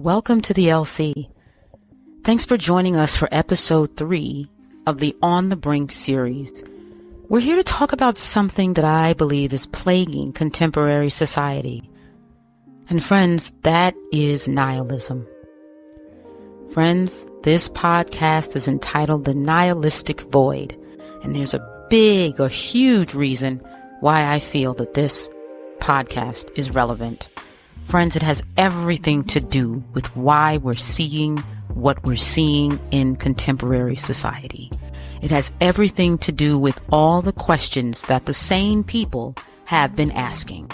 Welcome to the LC. Thanks for joining us for episode 3 of the On the Brink series. We're here to talk about something that I believe is plaguing contemporary society. And friends, that is nihilism. Friends, this podcast is entitled The Nihilistic Void, and there's a huge reason why I feel that this podcast is relevant. Friends, it has everything to do with why we're seeing what we're seeing in contemporary society. It has everything to do with all the questions that the sane people have been asking.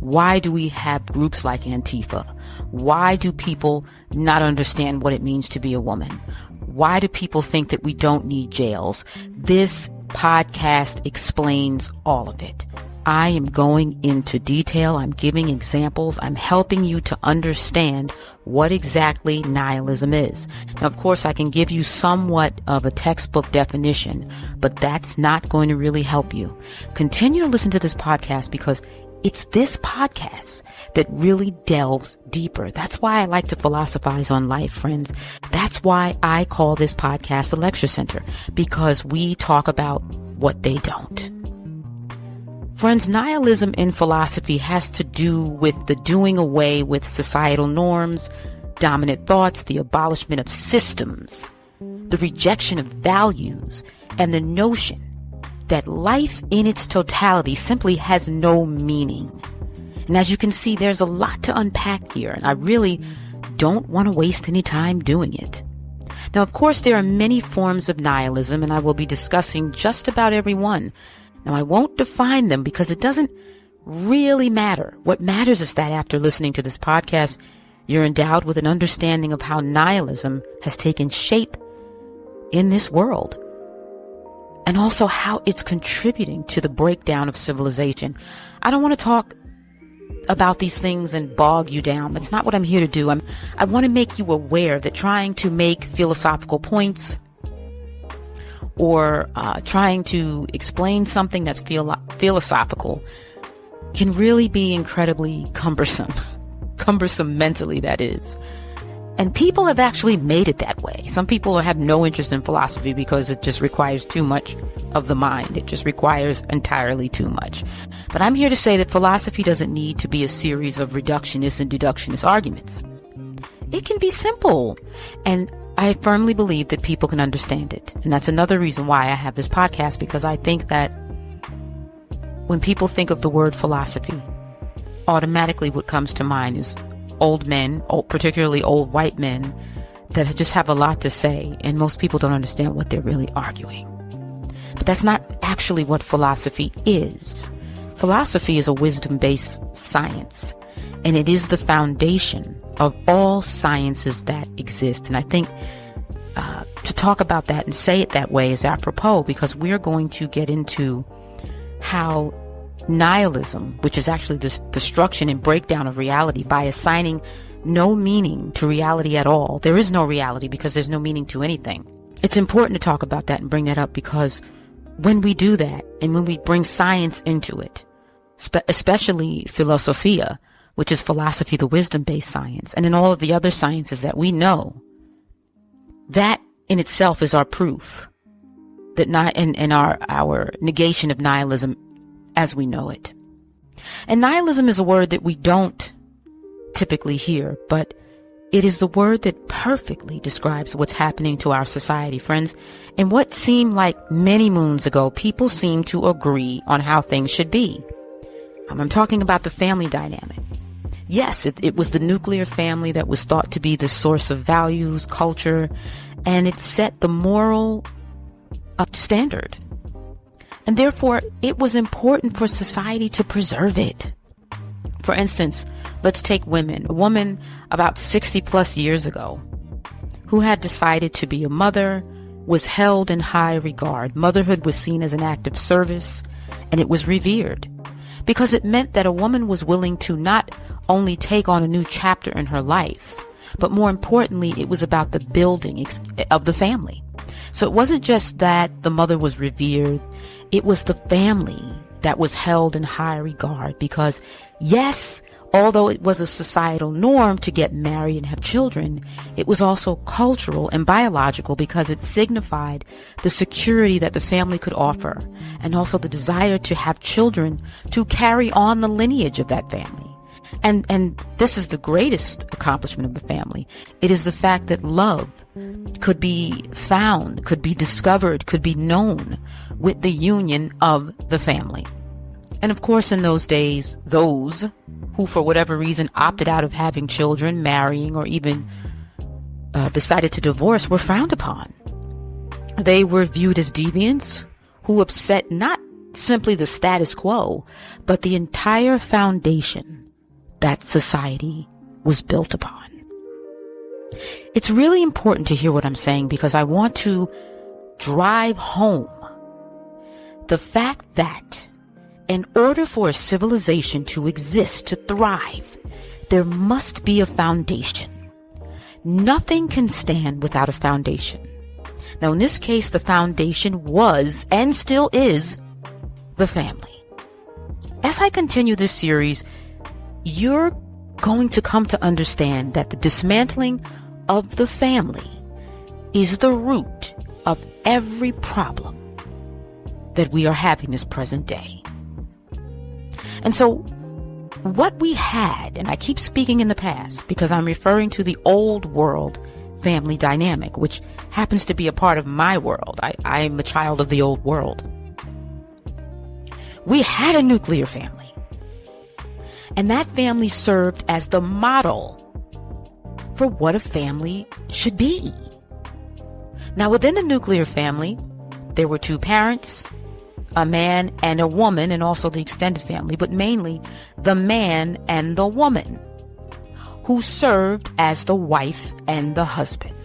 Why do we have groups like Antifa? Why do people not understand what it means to be a woman? Why do people think that we don't need jails? This podcast explains all of it. I am going into detail. I'm giving examples. I'm helping you to understand what exactly nihilism is. Now, of course, I can give you somewhat of a textbook definition, but that's not going to really help you. Continue to listen to this podcast because it's this podcast that really delves deeper. That's why I like to philosophize on life, friends. That's why I call this podcast a lecture center, because we talk about what they don't. Friends, nihilism in philosophy has to do with the doing away with societal norms, dominant thoughts, the abolishment of systems, the rejection of values, and the notion that life in its totality simply has no meaning. And as you can see, there's a lot to unpack here, and I really don't want to waste any time doing it. Now, of course, there are many forms of nihilism, and I will be discussing just about every one. Now, I won't define them because it doesn't really matter. What matters is that after listening to this podcast, you're endowed with an understanding of how nihilism has taken shape in this world, and also how it's contributing to the breakdown of civilization. I don't want to talk about these things and bog you down. That's not what I'm here to do. I want to make you aware that trying to make philosophical points or trying to explain something that's philosophical can really be incredibly cumbersome. Cumbersome mentally, that is. And people have actually made it that way. Some people have no interest in philosophy because it just requires too much of the mind. It just requires entirely too much. But I'm here to say that philosophy doesn't need to be a series of reductionist and deductionist arguments. It can be simple. And I firmly believe that people can understand it. And that's another reason why I have this podcast, because I think that when people think of the word philosophy, automatically what comes to mind is old men, particularly old white men, that just have a lot to say, and most people don't understand what they're really arguing. But that's not actually what philosophy is. Philosophy is a wisdom-based science, and it is the foundation of all sciences that exist. And I think to talk about that and say it that way is apropos, because we're going to get into how nihilism, which is actually the destruction and breakdown of reality by assigning no meaning to reality at all. There is no reality because there's no meaning to anything. It's important to talk about that and bring that up, because when we do that and when we bring science into it, especially philosophia, which is philosophy, the wisdom-based science, and in all of the other sciences that we know, that in itself is our proof that our negation of nihilism as we know it. And nihilism is a word that we don't typically hear, but it is the word that perfectly describes what's happening to our society, friends. And what seemed like many moons ago, people seem to agree on how things should be. I'm talking about the family dynamic. Yes, it was the nuclear family that was thought to be the source of values, culture, and it set the moral standard. And therefore, it was important for society to preserve it. For instance, let's take women. A woman about 60 plus years ago who had decided to be a mother was held in high regard. Motherhood was seen as an act of service, and it was revered, because it meant that a woman was willing to not only take on a new chapter in her life, but more importantly, it was about the building of the family. So it wasn't just that the mother was revered, it was the family that was held in high regard, because yes, Although it was a societal norm to get married and have children, it was also cultural and biological because it signified the security that the family could offer, and also the desire to have children to carry on the lineage of that family. And this is the greatest accomplishment of the family. It is the fact that love could be found, could be discovered, could be known with the union of the family. And of course, in those days, those who, for whatever reason, opted out of having children, marrying, or even decided to divorce were frowned upon. They were viewed as deviants who upset not simply the status quo, but the entire foundation that society was built upon. It's really important to hear what I'm saying because I want to drive home the fact that in order for a civilization to exist, to thrive, there must be a foundation. Nothing can stand without a foundation. Now, in this case, the foundation was and still is the family. As I continue this series, you're going to come to understand that the dismantling of the family is the root of every problem that we are having this present day. And so what we had, and I keep speaking in the past because I'm referring to the old world family dynamic, which happens to be a part of my world. I'm a child of the old world. We had a nuclear family. And that family served as the model for what a family should be. Now, within the nuclear family, there were two parents, a man and a woman, and also the extended family, but mainly the man and the woman, who served as the wife and the husband.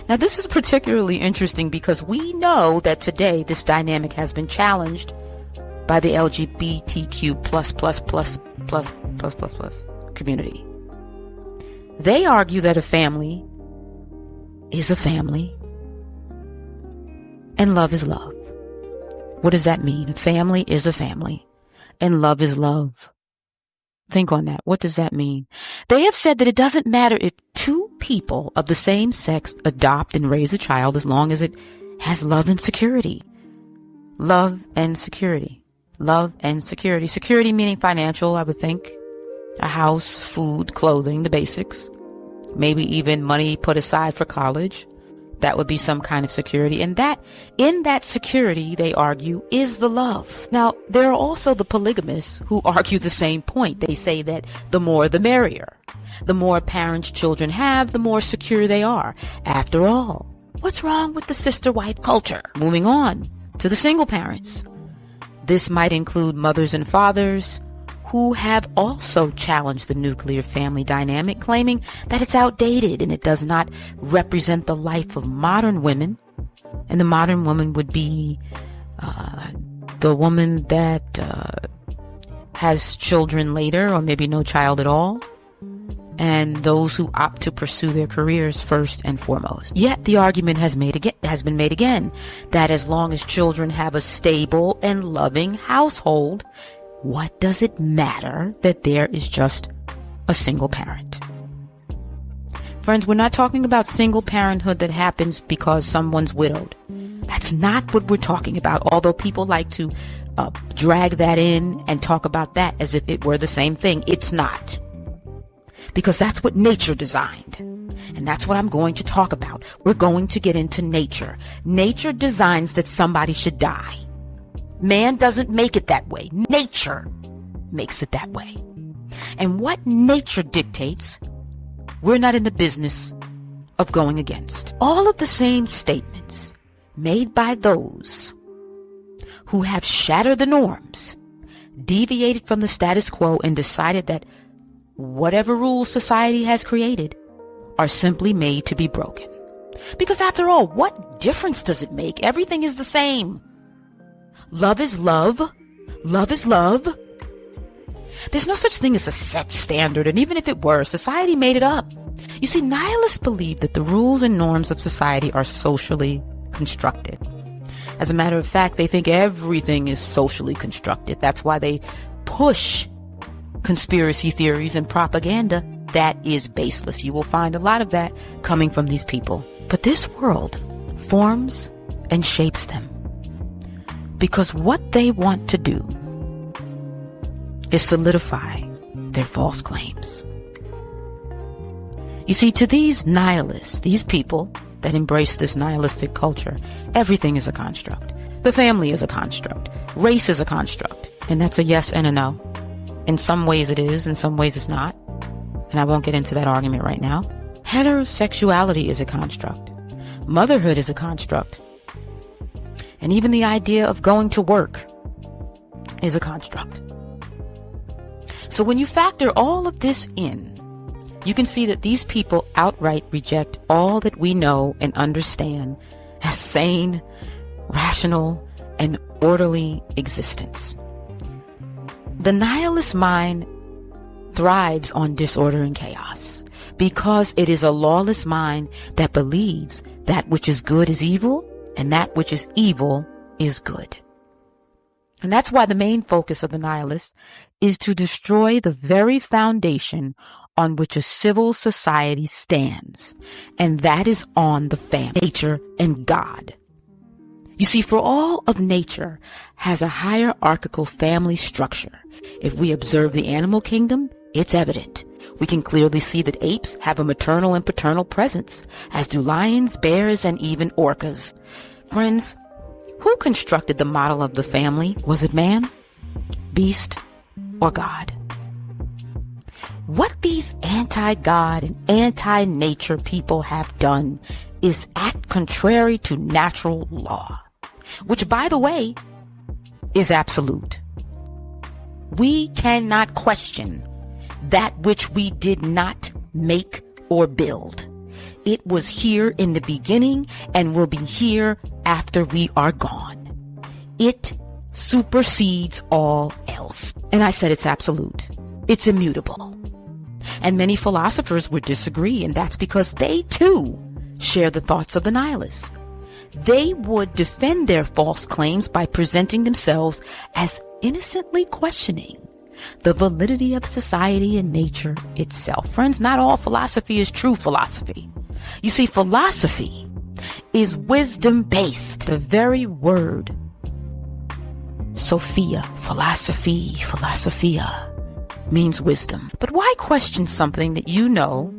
Now, this is particularly interesting because we know that today this dynamic has been challenged by the LGBTQ plus community. They argue that a family is a family and love is love. What does that mean? A family is a family and love is love. Think on that. What does that mean? They have said that it doesn't matter if two people of the same sex adopt and raise a child as long as it has love and security. Love and security. Love and security. Security meaning financial, I would think. A house, food, clothing, the basics. Maybe even money put aside for college. That would be some kind of security. And that, in that security, they argue, is the love. Now, there are also the polygamists who argue the same point. They say that the more the merrier. The more parents children have, the more secure they are. After all, what's wrong with the sister-wife culture? Moving on to the single parents. This might include mothers and fathers who have also challenged the nuclear family dynamic, claiming that it's outdated and it does not represent the life of modern women. And the modern woman would be the woman that has children later or maybe no child at all, and those who opt to pursue their careers first and foremost. Yet the argument has been made again that as long as children have a stable and loving household, what does it matter that there is just a single parent? Friends, we're not talking about single parenthood that happens because someone's widowed. That's not what we're talking about, although people like to drag that in and talk about that as if it were the same thing. It's not. Because that's what nature designed. And that's what I'm going to talk about. We're going to get into nature. Nature designs that somebody should die. Man doesn't make it that way. Nature makes it that way. And what nature dictates, we're not in the business of going against. All of the same statements made by those who have shattered the norms, deviated from the status quo, and decided that whatever rules society has created are simply made to be broken. Because after all, what difference does it make? Everything is the same. Love is love. Love is love. There's no such thing as a set standard, and even if it were, society made it up. You see, nihilists believe that the rules and norms of society are socially constructed. As a matter of fact, they think everything is socially constructed. That's why they push conspiracy theories and propaganda that is baseless. You will find a lot of that coming from these people. But this world forms and shapes them because what they want to do is solidify their false claims. You see, to these nihilists, these people that embrace this nihilistic culture, everything is a construct. The family is a construct. Race is a construct. And that's a yes and a no. In some ways it is, in some ways it's not. And I won't get into that argument right now. Heterosexuality is a construct. Motherhood is a construct. And even the idea of going to work is a construct. So when you factor all of this in, you can see that these people outright reject all that we know and understand as sane, rational, and orderly existence. The nihilist mind thrives on disorder and chaos because it is a lawless mind that believes that which is good is evil and that which is evil is good. And that's why the main focus of the nihilists is to destroy the very foundation on which a civil society stands, and that is on the family, nature, and God. You see, for all of nature has a hierarchical family structure. If we observe the animal kingdom, it's evident. We can clearly see that apes have a maternal and paternal presence, as do lions, bears, and even orcas. Friends, who constructed the model of the family? Was it man, beast, or God? What these anti-God and anti-nature people have done is act contrary to natural law, which, by the way, is absolute. We cannot question that which we did not make or build. It was here in the beginning and will be here after we are gone. It supersedes all else. And I said it's absolute. It's immutable. And many philosophers would disagree, and that's because they too share the thoughts of the nihilists. They would defend their false claims by presenting themselves as innocently questioning the validity of society and nature itself. Friends, not all philosophy is true philosophy. You see, philosophy is wisdom-based. The very word Sophia, philosophia, means wisdom. But why question something that you know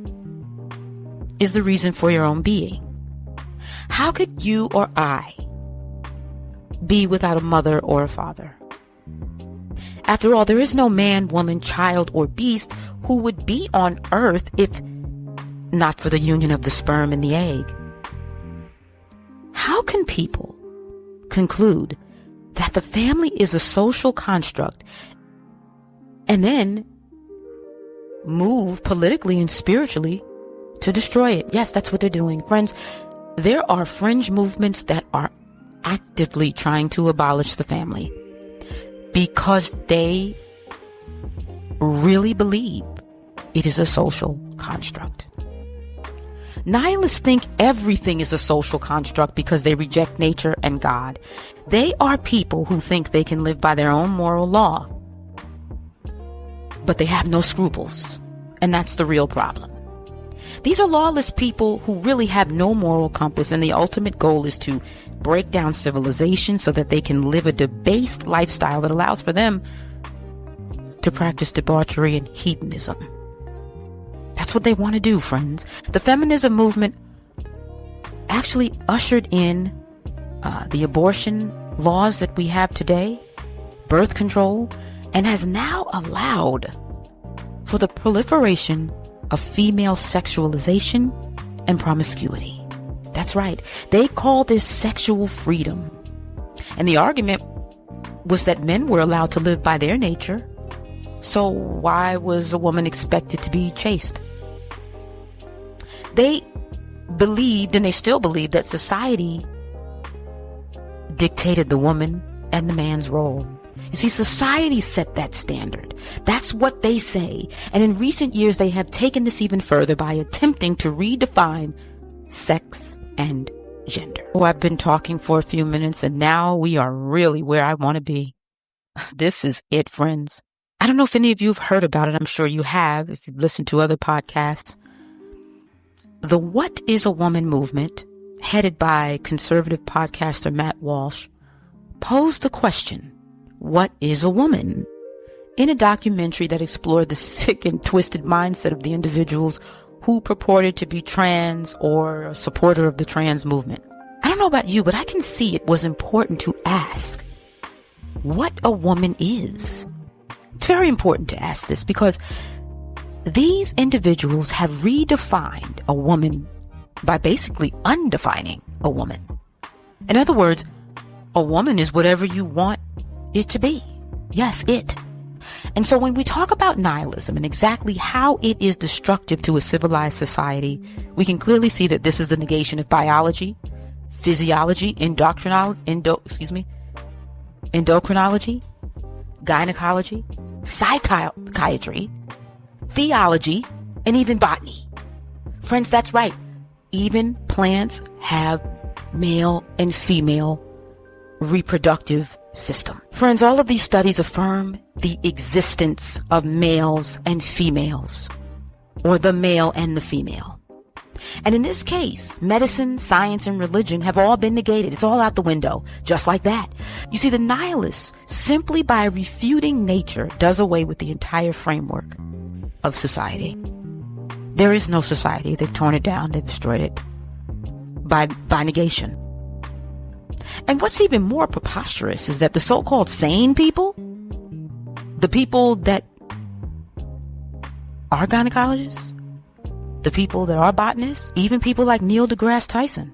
is the reason for your own being? How could you or I be without a mother or a father? After all, there is no man, woman, child, or beast who would be on earth if not for the union of the sperm and the egg. How can people conclude that the family is a social construct and then move politically and spiritually to destroy it? Yes, that's what they're doing. Friends, there are fringe movements that are actively trying to abolish the family because they really believe it is a social construct. Nihilists think everything is a social construct because they reject nature and God. They are people who think they can live by their own moral law, but they have no scruples, and that's the real problem. These are lawless people who really have no moral compass, and the ultimate goal is to break down civilization so that they can live a debased lifestyle that allows for them to practice debauchery and hedonism. That's what they want to do, friends. The feminism movement actually ushered in the abortion laws that we have today, birth control, and has now allowed for the proliferation of female sexualization and promiscuity. That's right. They call this sexual freedom. And the argument was that men were allowed to live by their nature. So why was a woman expected to be chaste? They believed, and they still believe, that society dictated the woman and the man's role. You see, society set that standard. That's what they say. And in recent years, they have taken this even further by attempting to redefine sex and gender. Oh, I've been talking for a few minutes, and now we are really where I want to be. This is it, friends. I don't know if any of you have heard about it. I'm sure you have if you've listened to other podcasts. The What is a Woman movement, headed by conservative podcaster Matt Walsh, posed the question, what is a woman? In a documentary that explored the sick and twisted mindset of the individuals who purported to be trans or a supporter of the trans movement. I don't know about you, but I can see it was important to ask what a woman is. It's very important to ask this because these individuals have redefined a woman by basically undefining a woman. In other words, a woman is whatever you want it to be. Yes, it. And so when we talk about nihilism and exactly how it is destructive to a civilized society, we can clearly see that this is the negation of biology, physiology, endocrinology, gynecology, psychiatry, theology, and even botany. Friends, that's right. Even plants have male and female reproductive system. Friends, all of these studies affirm the existence of males and females, or the male and the female. And in this case, medicine, science, and religion have all been negated. It's all out the window, just like that. You see, the nihilists, simply by refuting nature, does away with the entire framework of society. There is no society. They've torn it down. They've destroyed it by negation. And what's even more preposterous is that the so-called sane people, the people that are gynecologists, the people that are botanists, even people like Neil deGrasse Tyson,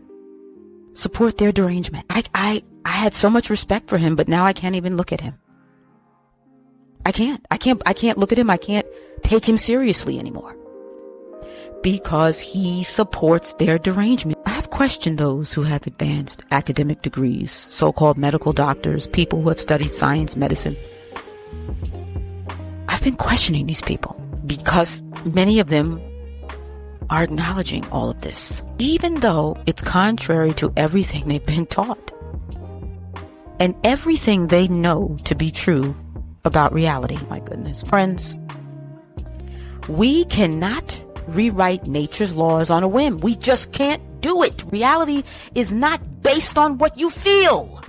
support their derangement. I had so much respect for him, but now I can't even look at him. I can't look at him. I can't take him seriously anymore because he supports their derangement. I've questioned those who have advanced academic degrees, so-called medical doctors, people who have studied science, medicine. I've been questioning these people because many of them are acknowledging all of this, even though it's contrary to everything they've been taught and everything they know to be true about reality. My goodness, friends, we cannot rewrite nature's laws on a whim. We just can't do it. Reality is not based on what you feel.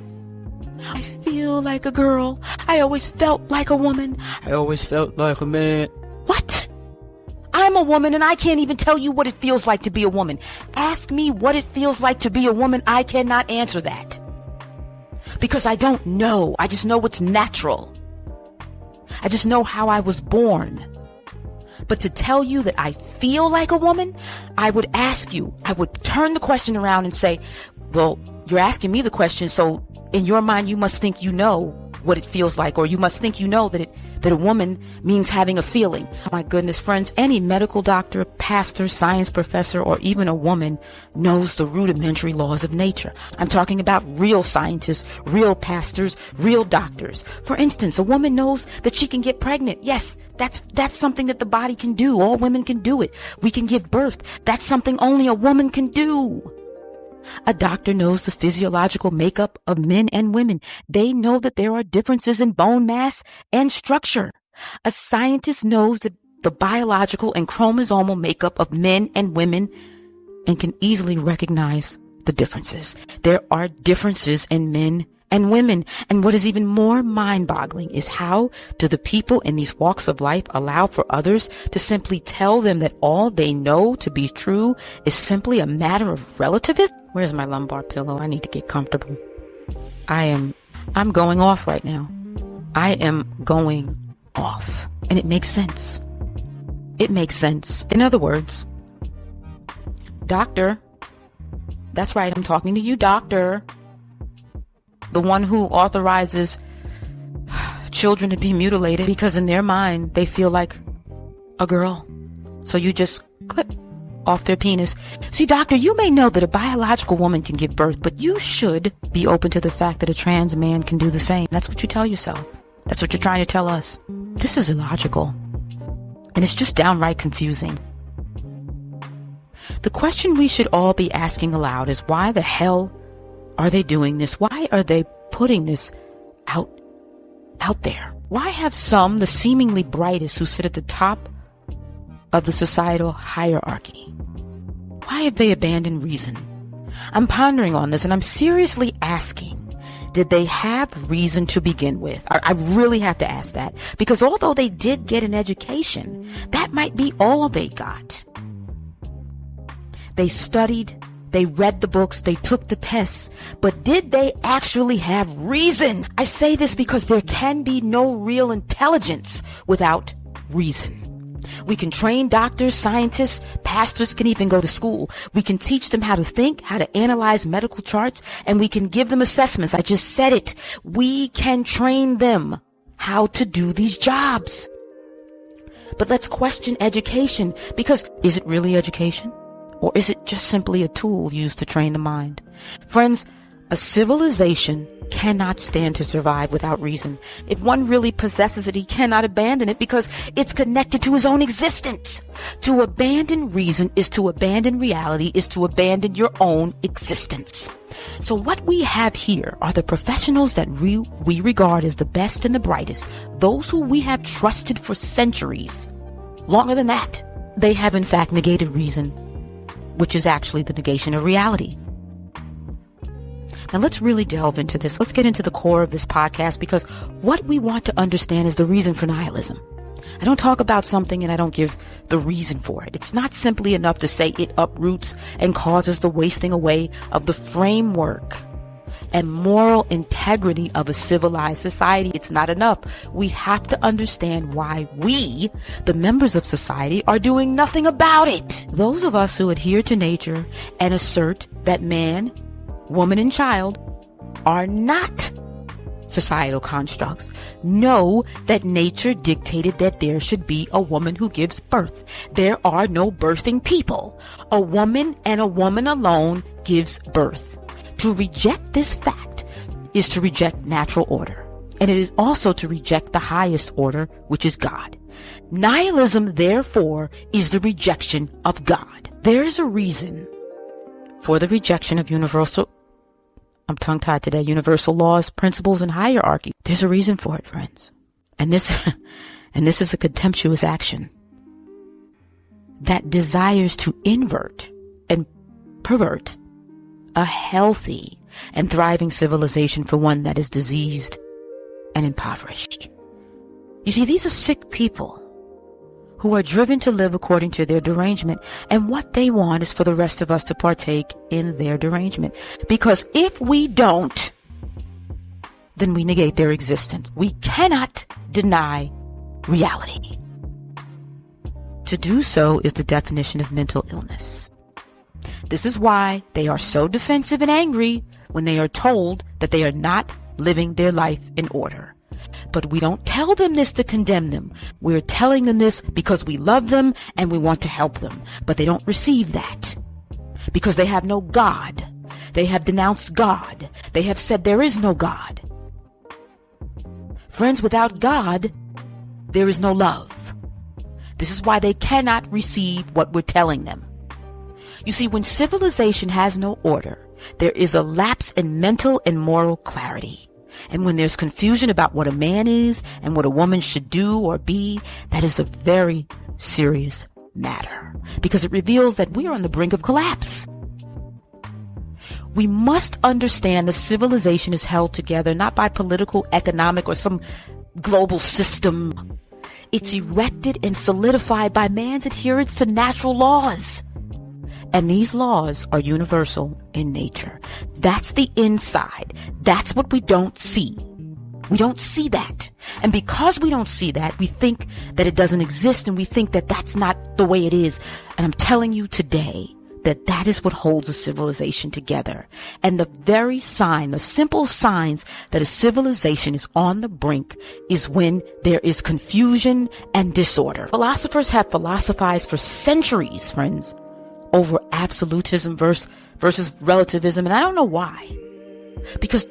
I feel like a girl. I always felt like a woman. I always felt like a man. What? I'm a woman and I can't even tell you what it feels like to be a woman. Ask me what it feels like to be a woman. I cannot answer that because I don't know. I just know what's natural. I just know how I was born. But to tell you that I feel like a woman, I would turn the question around and say, well, you're asking me the question, so in your mind, you must think you know what it feels like, or you must think you know that a woman means having a feeling. My goodness, friends, any medical doctor, pastor, science professor, or even a woman knows the rudimentary laws of nature. I'm talking about real scientists, real pastors, real doctors. For instance, a woman knows that she can get pregnant. Yes, that's something that the body can do. All women can do it. We can give birth. That's something only a woman can do. A doctor knows the physiological makeup of men and women. They know that there are differences in bone mass and structure. A scientist knows the biological and chromosomal makeup of men and women and can easily recognize the differences. There are differences in men and women. And what is even more mind-boggling is how do the people in these walks of life allow for others to simply tell them that all they know to be true is simply a matter of relativism? Where's my lumbar pillow? I need to get comfortable. I'm going off right now. I am going off. And it makes sense. It makes sense. In other words, doctor, that's right, I'm talking to you, doctor. The one who authorizes children to be mutilated because in their mind, they feel like a girl. So you just clip off their penis. See, doctor, you may know that a biological woman can give birth, but you should be open to the fact that a trans man can do the same. That's what you tell yourself. That's what you're trying to tell us. This is illogical. And it's just downright confusing. The question we should all be asking aloud is, why the hell are they doing this? Why are they putting this out there? Why have some, the seemingly brightest, who sit at the top of the societal hierarchy? Why have they abandoned reason? I'm pondering on this, and I'm seriously asking, did they have reason to begin with? I really have to ask that, because although they did get an education, that might be all they got. They studied, they read the books, they took the tests, but did they actually have reason? I say this because there can be no real intelligence without reason. We can train doctors, scientists, pastors can even go to school. We can teach them how to think, how to analyze medical charts, and we can give them assessments. I just said it. We can train them how to do these jobs. But let's question education, because is it really education? Or is it just simply a tool used to train the mind? Friends, a civilization cannot stand to survive without reason. If one really possesses it, he cannot abandon it because it's connected to his own existence. To abandon reason is to abandon reality, is to abandon your own existence. So what we have here are the professionals that we regard as the best and the brightest, those who we have trusted for centuries. Longer than that, they have in fact negated reason, which is actually the negation of reality. Now let's really delve into this. Let's get into the core of this podcast, because what we want to understand is the reason for nihilism. I don't talk about something and I don't give the reason for it. It's not simply enough to say it uproots and causes the wasting away of the framework and moral integrity of a civilized society. It's not enough. We have to understand why we, the members of society, are doing nothing about it. Those of us who adhere to nature and assert that man, woman, and child are not societal constructs know that nature dictated that there should be a woman who gives birth. There are no birthing people. A woman and a woman alone gives birth. To reject this fact is to reject natural order. And it is also to reject the highest order, which is God. Nihilism, therefore, is the rejection of God. There is a reason for the rejection of universal laws, principles, and hierarchy. There's a reason for it, friends. And this is a contemptuous action that desires to invert and pervert a healthy and thriving civilization for one that is diseased and impoverished. You see, these are sick people who are driven to live according to their derangement, and what they want is for the rest of us to partake in their derangement. Because if we don't, then we negate their existence. We cannot deny reality. To do so is the definition of mental illness. This is why they are so defensive and angry when they are told that they are not living their life in order. But we don't tell them this to condemn them. We're telling them this because we love them and we want to help them. But they don't receive that because they have no God. They have denounced God. They have said there is no God. Friends, without God, there is no love. This is why they cannot receive what we're telling them. You see, when civilization has no order, there is a lapse in mental and moral clarity. And when there's confusion about what a man is and what a woman should do or be, that is a very serious matter, because it reveals that we are on the brink of collapse. We must understand that civilization is held together not by political, economic, or some global system. It's erected and solidified by man's adherence to natural laws. And these laws are universal in nature. That's the inside. That's what we don't see. We don't see that. And because we don't see that, we think that it doesn't exist, and we think that that's not the way it is. And I'm telling you today that that is what holds a civilization together. And the very sign, the simple signs that a civilization is on the brink is when there is confusion and disorder. Philosophers have philosophized for centuries, friends, over absolutism versus relativism. And I don't know why. Because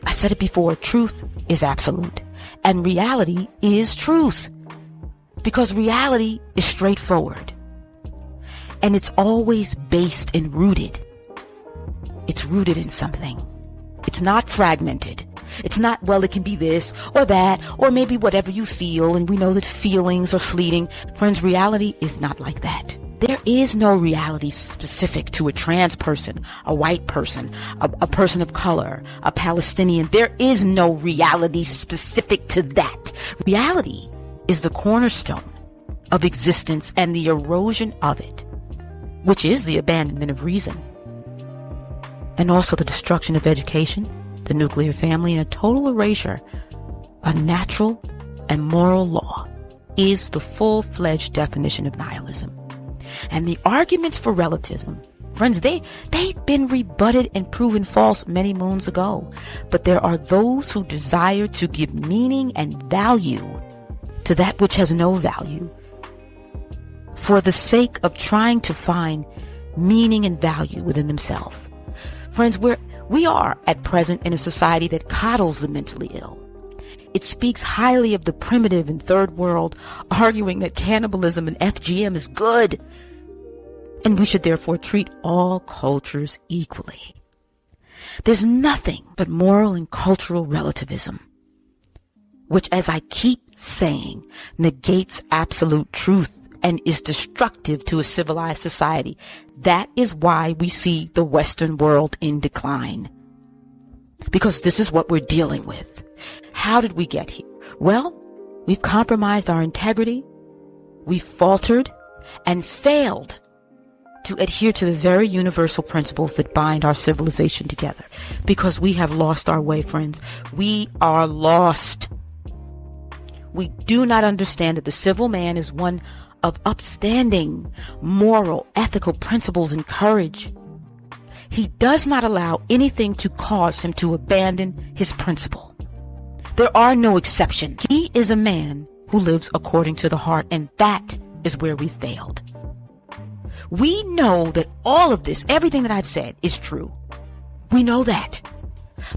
I said it before, truth is absolute and reality is truth. Because reality is straightforward. And it's always based and rooted. It's rooted in something. It's not fragmented. It's not, well, it can be this or that, or maybe whatever you feel, and we know that feelings are fleeting. Friends, reality is not like that. There is no reality specific to a trans person, a white person, a person of color, a Palestinian. There is no reality specific to that. Reality is the cornerstone of existence and the erosion of it, which is the abandonment of reason, and also the destruction of education, the nuclear family, and a total erasure of natural and moral law is the full-fledged definition of nihilism. And the arguments for relativism, friends, they've been rebutted and proven false many moons ago. But there are those who desire to give meaning and value to that which has no value, for the sake of trying to find meaning and value within themselves. Friends, we are at present in a society that coddles the mentally ill. It speaks highly of the primitive and third world, arguing that cannibalism and FGM is good, and we should therefore treat all cultures equally. There's nothing but moral and cultural relativism, which, as I keep saying, negates absolute truth and is destructive to a civilized society. That is why we see the Western world in decline, because this is what we're dealing with. How did we get here? Well, we've compromised our integrity, we've faltered, and failed to adhere to the very universal principles that bind our civilization together, because we have lost our way, friends. We are lost. We do not understand that the civil man is one of upstanding, moral, ethical principles and courage. He does not allow anything to cause him to abandon his principle. There are no exceptions. He is a man who lives according to the heart, and that is where we failed. We know that all of this, everything that I've said, is true. We know that.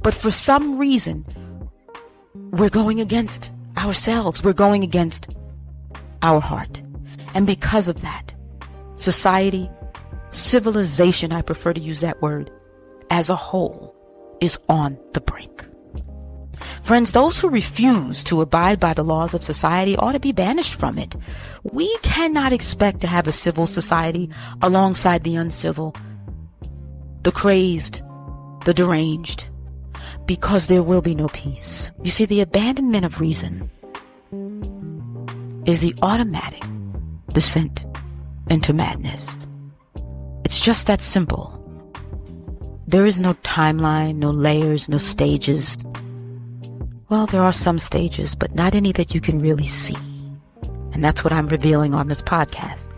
But for some reason, we're going against ourselves. We're going against our heart. And because of that, society, civilization, I prefer to use that word, as a whole, is on the brink. Friends, those who refuse to abide by the laws of society ought to be banished from it. We cannot expect to have a civil society alongside the uncivil, the crazed, the deranged, because there will be no peace. You see, the abandonment of reason is the automatic descent into madness. It's just that simple. There is no timeline, no layers, no stages. Well, there are some stages, but not any that you can really see. And that's what I'm revealing on this podcast.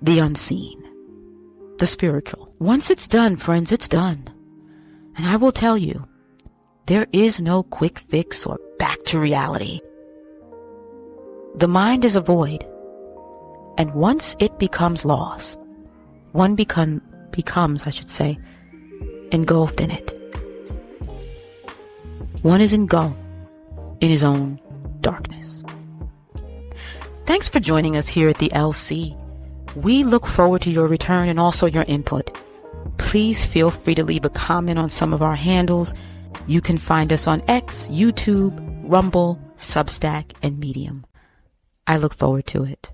The unseen. The spiritual. Once it's done, friends, it's done. And I will tell you, there is no quick fix or back to reality. The mind is a void. And once it becomes lost, one becomes, engulfed in it. One is engulfed in his own darkness. Thanks for joining us here at the LC. We look forward to your return and also your input. Please feel free to leave a comment on some of our handles. You can find us on X, YouTube, Rumble, Substack, and Medium. I look forward to it.